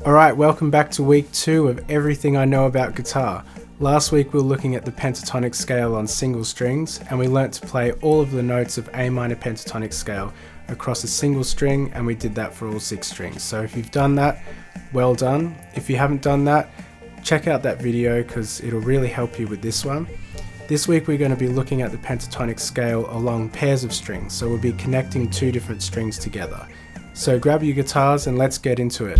Alright, welcome back to week 2 of Everything I Know About Guitar. Last week we were looking at the pentatonic scale on single strings, and we learnt to play all of the notes of A minor pentatonic scale across a single string, and we did that for all 6 strings. So if you've done that, well done. If you haven't done that, check out that video because it'll really help you with this one. This week we're going to be looking at the pentatonic scale along pairs of strings, so we'll be connecting 2 different strings together. So grab your guitars and let's get into it.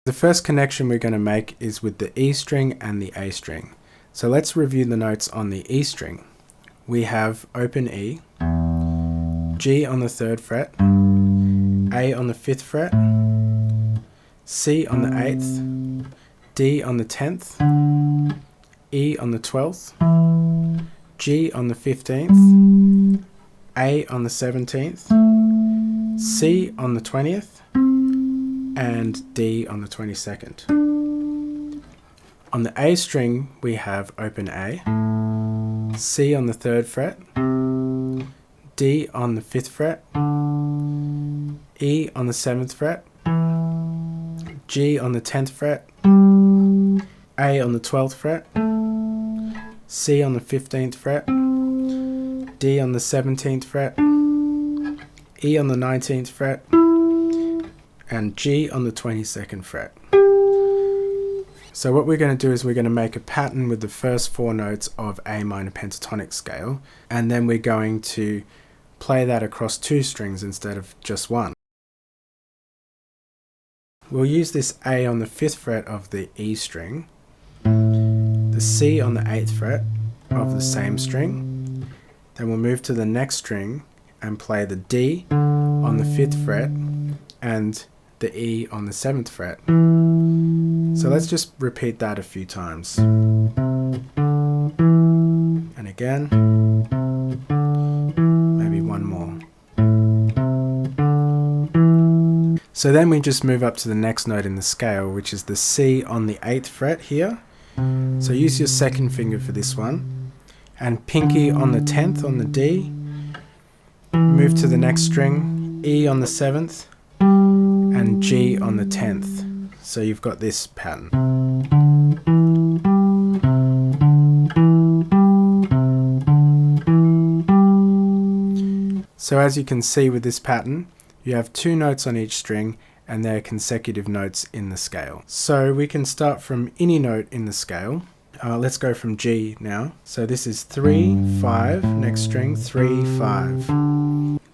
The first connection we're going to make is with the E string and the A string. So let's review the notes on the E string. We have open E, G on the 3rd fret, A on the 5th fret, C on the 8th, D on the 10th, E on the 12th, G on the 15th, A on the 17th, C on the 20th, and D on the 22nd. On the A string we have open A, C on the 3rd fret, D on the 5th fret, E on the 7th fret, G on the 10th fret, A on the 12th fret, C on the 15th fret, D on the 17th fret, E on the 19th fret, and G on the 22nd fret. So what we're going to do is we're going to make a pattern with the first 4 notes of A minor pentatonic scale, and then we're going to play that across 2 strings instead of just 1. We'll use this A on the 5th fret of the E string, the C on the 8th fret of the same string, then we'll move to the next string and play the D on the 5th fret and the E on the 7th fret. So let's just repeat that a few times. And again, maybe one more. So then we just move up to the next note in the scale, which is the C on the 8th fret here. So use your 2nd finger for this one, and pinky on the 10th on the D. Move to the next string, E on the 7th, and G on the 10th. So you've got this pattern. So as you can see with this pattern, you have 2 notes on each string and they're consecutive notes in the scale. So we can start from any note in the scale. Let's go from G now. So this is 3, 5, next string, 3, 5.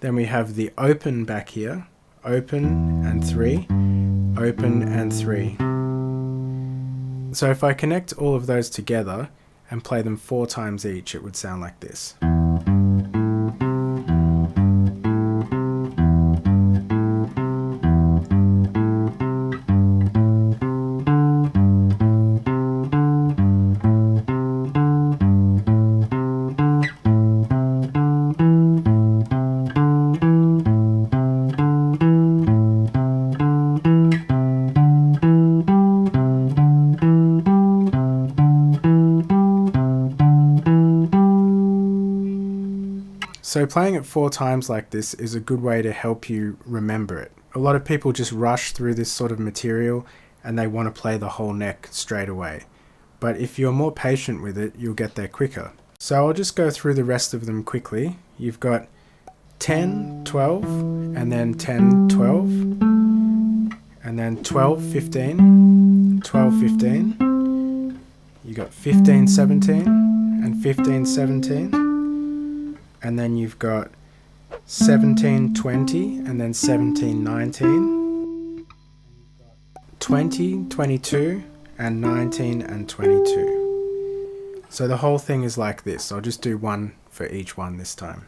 Then we have the open back here. Open and 3, open and 3. So if I connect all of those together and play them 4 times each, it would sound like this. So playing it 4 times like this is a good way to help you remember it. A lot of people just rush through this sort of material and they want to play the whole neck straight away. But if you're more patient with it, you'll get there quicker. So I'll just go through the rest of them quickly. You've got 10, 12, and then 10, 12, and then 12, 15, 12, 15. You got 15, 17, and 15, 17. And then you've got 17, 20, and then 17, 19, 20, 22, and 19 and 22. So the whole thing is like this. I'll just do one for each one this time.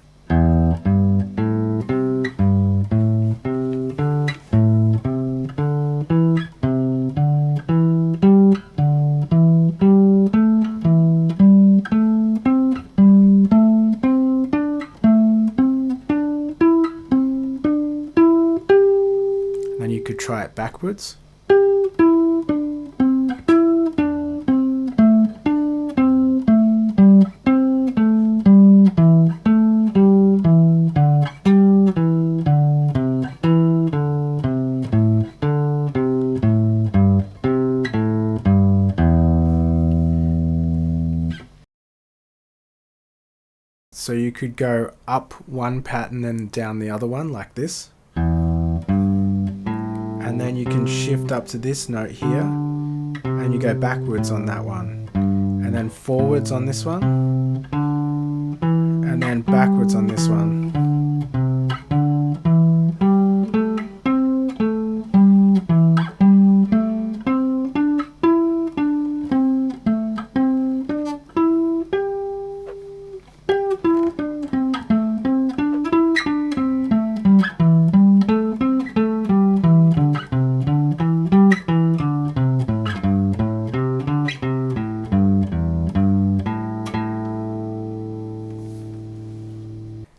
Then you could try it backwards. So you could go up one pattern and down the other one like this. And then you can shift up to this note here, and you go backwards on that one. And then forwards on this one. And then backwards on this one.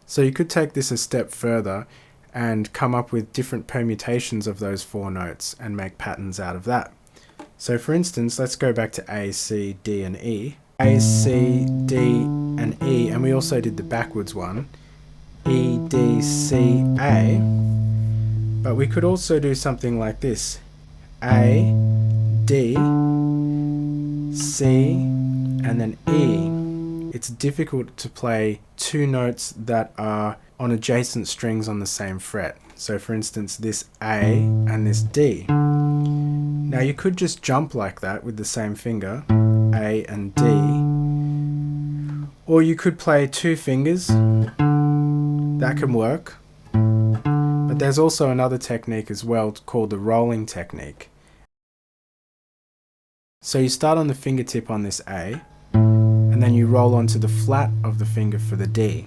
So you could take this a step further and come up with different permutations of those four notes and make patterns out of that. So for instance, let's go back to A, C, D and E. A, C, D and E, and we also did the backwards one. E, D, C, A. But we could also do something like this. A, D, C, and then E. It's difficult to play two notes that are on adjacent strings on the same fret. So for instance, this A and this D. Now you could just jump like that with the same finger, A and D. Or you could play two fingers. That can work. But there's also another technique as well called the rolling technique. So you start on the fingertip on this A, and then you roll onto the flat of the finger for the D.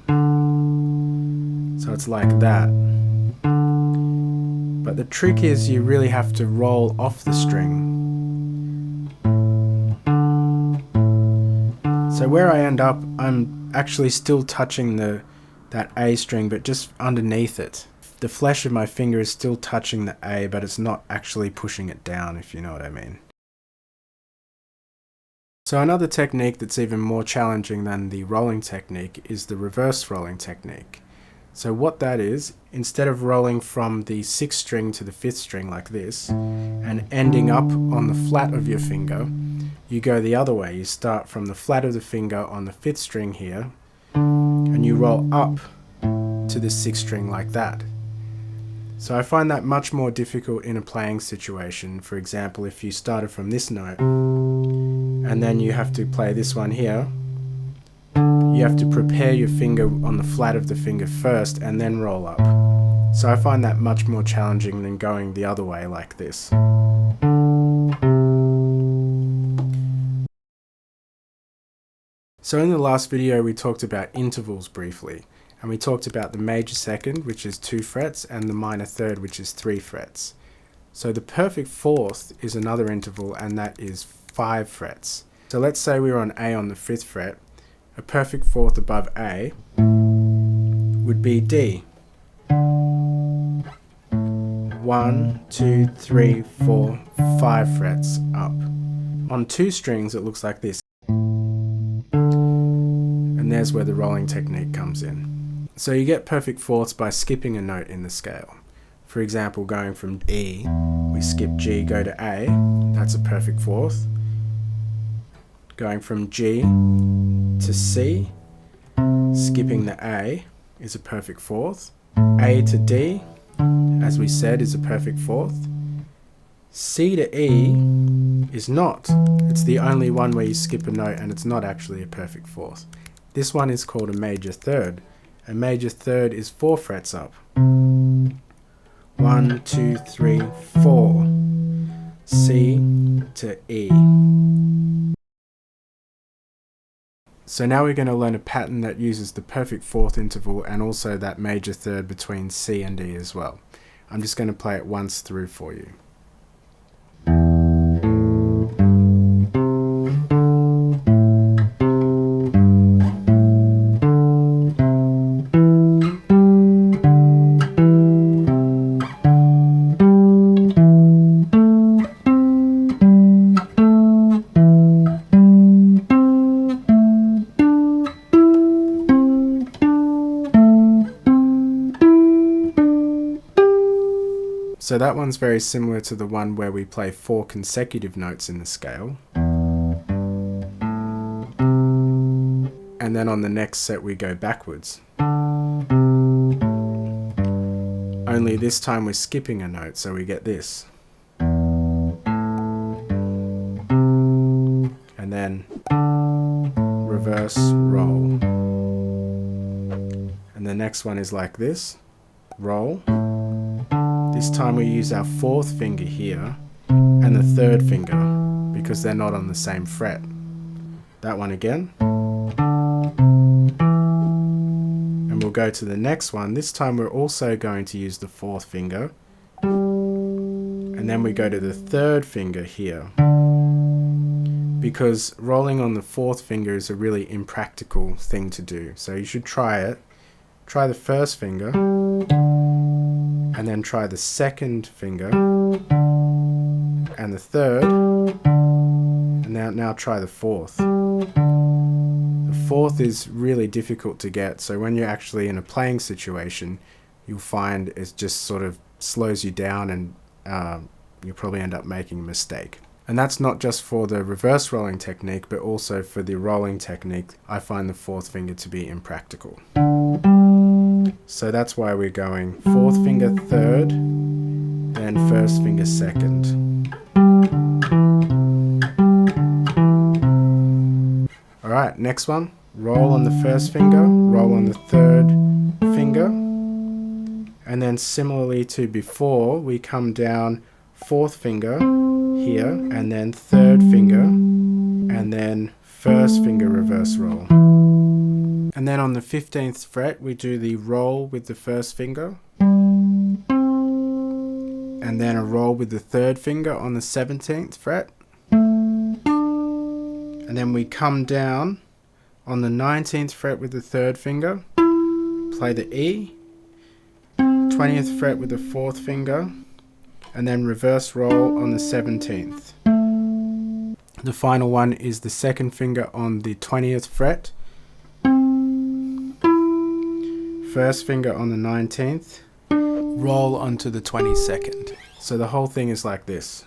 So it's like that. But the trick is you really have to roll off the string. So where I end up, I'm actually still touching that A string, but just underneath it. The flesh of my finger is still touching the A, but it's not actually pushing it down, if you know what I mean. So another technique that's even more challenging than the rolling technique is the reverse rolling technique. So what that is, instead of rolling from the 6th string to the 5th string like this, and ending up on the flat of your finger, you go the other way. You start from the flat of the finger on the 5th string here, and you roll up to the 6th string like that. So I find that much more difficult in a playing situation. For example, if you started from this note, and then you have to play this one here, you have to prepare your finger on the flat of the finger first and then roll up. So I find that much more challenging than going the other way like this. So in the last video we talked about intervals briefly, and we talked about the major second, which is 2 frets, and the minor third, which is 3 frets. So the perfect fourth is another interval, and that is 5 frets. So let's say we were on A on the 5th fret. A perfect fourth above A would be D. 1, 2, 3, 4, 5 frets up. On 2 strings it looks like this. And there's where the rolling technique comes in. So you get perfect fourths by skipping a note in the scale. For example, going from E, we skip G, go to A, that's a perfect fourth. Going from G to C, skipping the A is a perfect fourth. A to D, as we said, is a perfect fourth. C to E is not. It's the only one where you skip a note and it's not actually a perfect fourth. This one is called a major third. A major third is 4 frets up. 1, 2, 3, 4. C to E. So now we're going to learn a pattern that uses the perfect fourth interval and also that major third between C and E as well. I'm just going to play it once through for you. So that one's very similar to the one where we play 4 consecutive notes in the scale. And and then on the next set we go backwards. Only this time we're skipping a note, so we get this. And then reverse roll. And the next one is like this, roll. This time we use our fourth finger here and the third finger because they're not on the same fret. That one again. And we'll go to the next one. This time we're also going to use the fourth finger. And then we go to the third finger here. Because rolling on the fourth finger is a really impractical thing to do. So you should try it. Try the first finger. And then try the second finger. And the third. And now try the fourth. The fourth is really difficult to get, so when you're actually in a playing situation, you'll find it just sort of slows you down and you'll probably end up making a mistake. And that's not just for the reverse rolling technique, but also for the rolling technique. I find the fourth finger to be impractical. So that's why we're going fourth finger third, then first finger second. Alright, next one. Roll on the first finger, roll on the third finger. And then similarly to before, we come down fourth finger here, and then third finger, and then first finger reverse roll. And then on the 15th fret, we do the roll with the first finger, and then a roll with the third finger on the 17th fret. And then we come down on the 19th fret with the third finger, play the E, 20th fret with the fourth finger, and then reverse roll on the 17th. The final one is the second finger on the 20th fret, first finger on the 19th, roll onto the 22nd. So the whole thing is like this.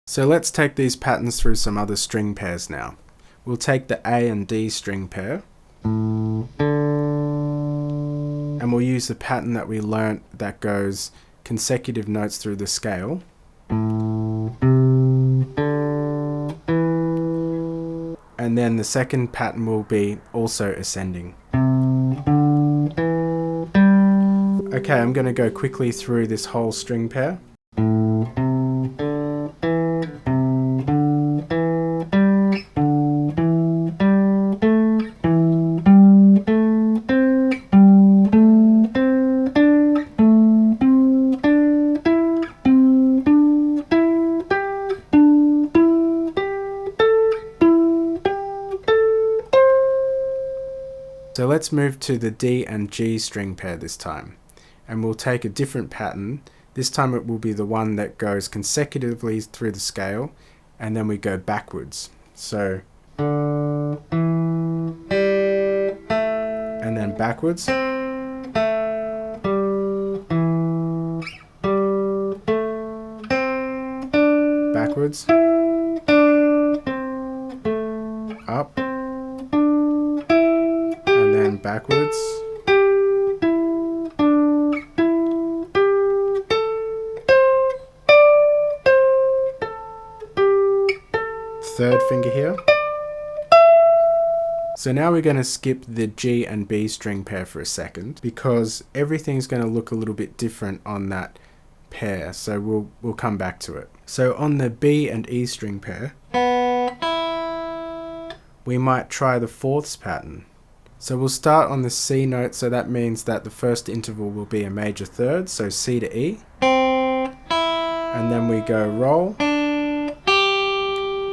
So let's take these patterns through some other string pairs now. We'll take the A and D string pair, and we'll use the pattern that we learnt that goes consecutive notes through the scale. And then the second pattern will be also ascending. Okay, I'm going to go quickly through this whole string pair. So let's move to the D and G string pair this time, and we'll take a different pattern. This time it will be the one that goes consecutively through the scale, and then we go backwards. So, and then backwards, backwards, up, and then backwards, third finger here. So now we're going to skip the G and B string pair for a second, because everything's going to look a little bit different on that pair, so we'll come back to it. So on the B and E string pair, we might try the fourths pattern. So we'll start on the C note, so that means that the first interval will be a major third, so C to E. And then we go roll,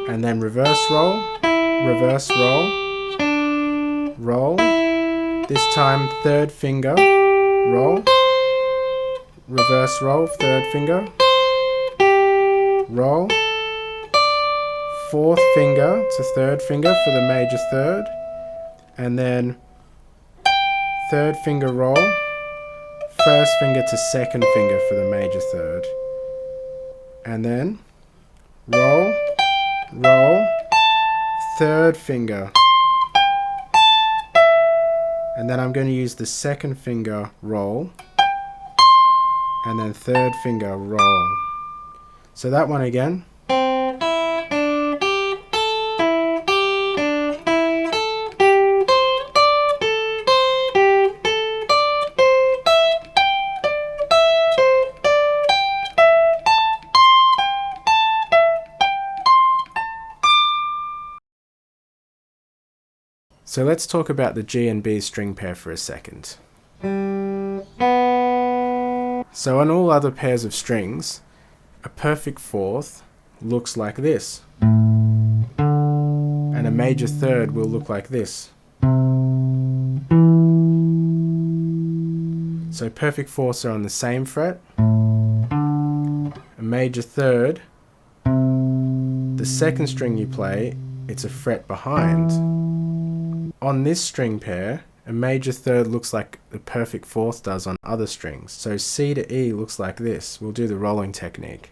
and then reverse roll, reverse roll, roll. This time third finger, roll, reverse roll, third finger, roll, fourth finger to third finger for the major third, and then third finger roll, first finger to second finger for the major third, and then roll, roll, third finger, and then I'm going to use the second finger roll, and then third finger roll. So that one again. So let's talk about the G and B string pair for a second. So on all other pairs of strings, a perfect fourth looks like this, and a major third will look like this. So perfect fourths are on the same fret. A major third, the second string you play, it's a fret behind. On this string pair, a major third looks like the perfect fourth does on other strings. So C to E looks like this. We'll do the rolling technique.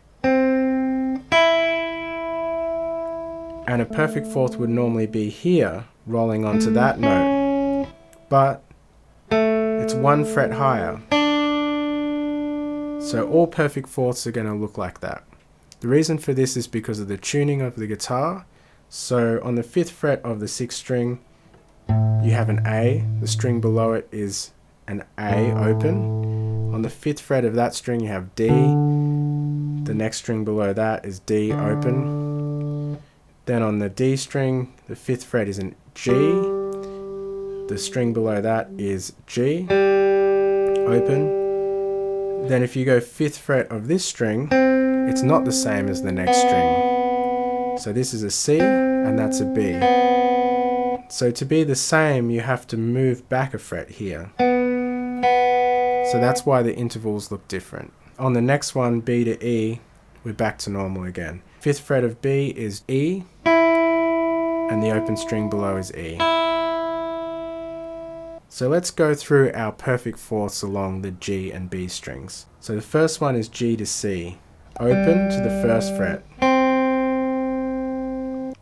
And a perfect fourth would normally be here, rolling onto that note. But it's one fret higher. So all perfect fourths are going to look like that. The reason for this is because of the tuning of the guitar. So on the 5th fret of the 6th string, you have an A, the string below it is an A open. On the 5th fret of that string you have D, the next string below that is D open. Then on the D string, the 5th fret is an G, the string below that is G open. Then if you go 5th fret of this string, it's not the same as the next string. So this is a C and that's a B. So to be the same, you have to move back a fret here. So that's why the intervals look different. On the next one, B to E, we're back to normal again. 5th fret of B is E, and the open string below is E. So let's go through our perfect fourths along the G and B strings. So the first one is G to C, open to the 1st fret.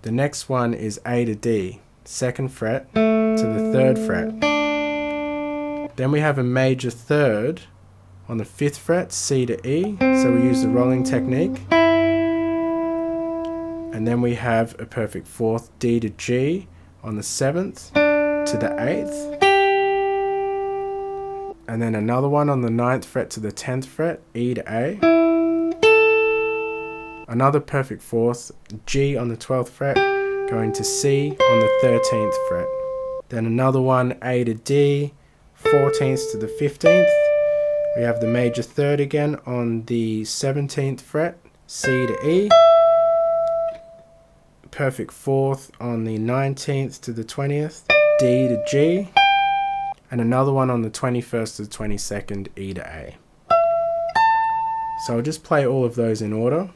The next one is A to D, 2nd fret to the 3rd fret. Then we have a major third on the 5th fret, C to E, so we use the rolling technique. And then we have a perfect fourth, D to G, on the 7th to the 8th. And then another one on the 9th fret to the 10th fret, E to A. Another perfect fourth, G on the 12th fret, going to C on the 13th fret. Then another one, A to D, 14th to the 15th. We have the major third again on the 17th fret, C to E. Perfect fourth on the 19th to the 20th, D to G. And another one on the 21st to the 22nd, E to A. So I'll just play all of those in order.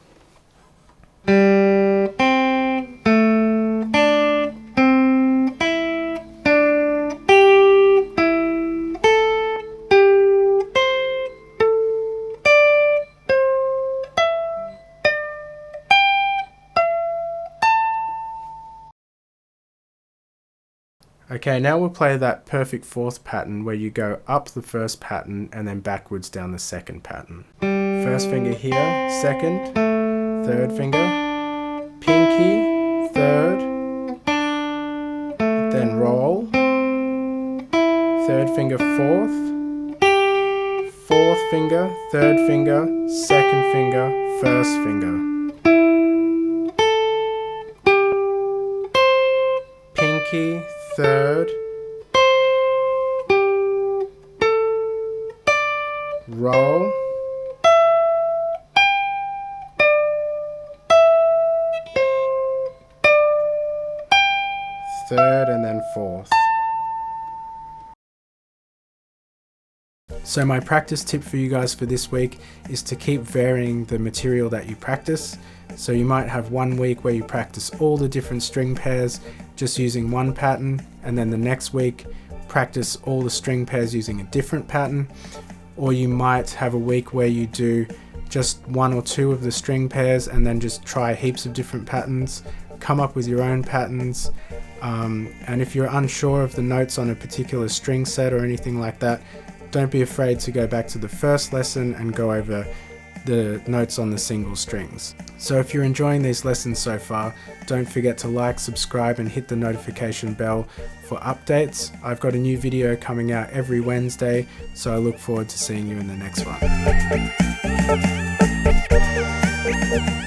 Okay, now we'll play that perfect fourth pattern where you go up the first pattern and then backwards down the second pattern. First finger here, second, third finger, pinky, third, then roll, third finger, fourth, fourth finger, third finger, second finger, first finger. Pinky, third, roll, third, and then fourth. So my practice tip for you guys for this week is to keep varying the material that you practice. So you might have one week where you practice all the different string pairs just using one pattern, and then the next week practice all the string pairs using a different pattern. Or you might have a week where you do just one or two of the string pairs and then just try heaps of different patterns, come up with your own patterns. And if you're unsure of the notes on a particular string set or anything like that, don't be afraid to go back to the first lesson and go over the notes on the single strings. So if you're enjoying these lessons so far, don't forget to like, subscribe and hit the notification bell for updates. I've got a new video coming out every Wednesday, so I look forward to seeing you in the next one.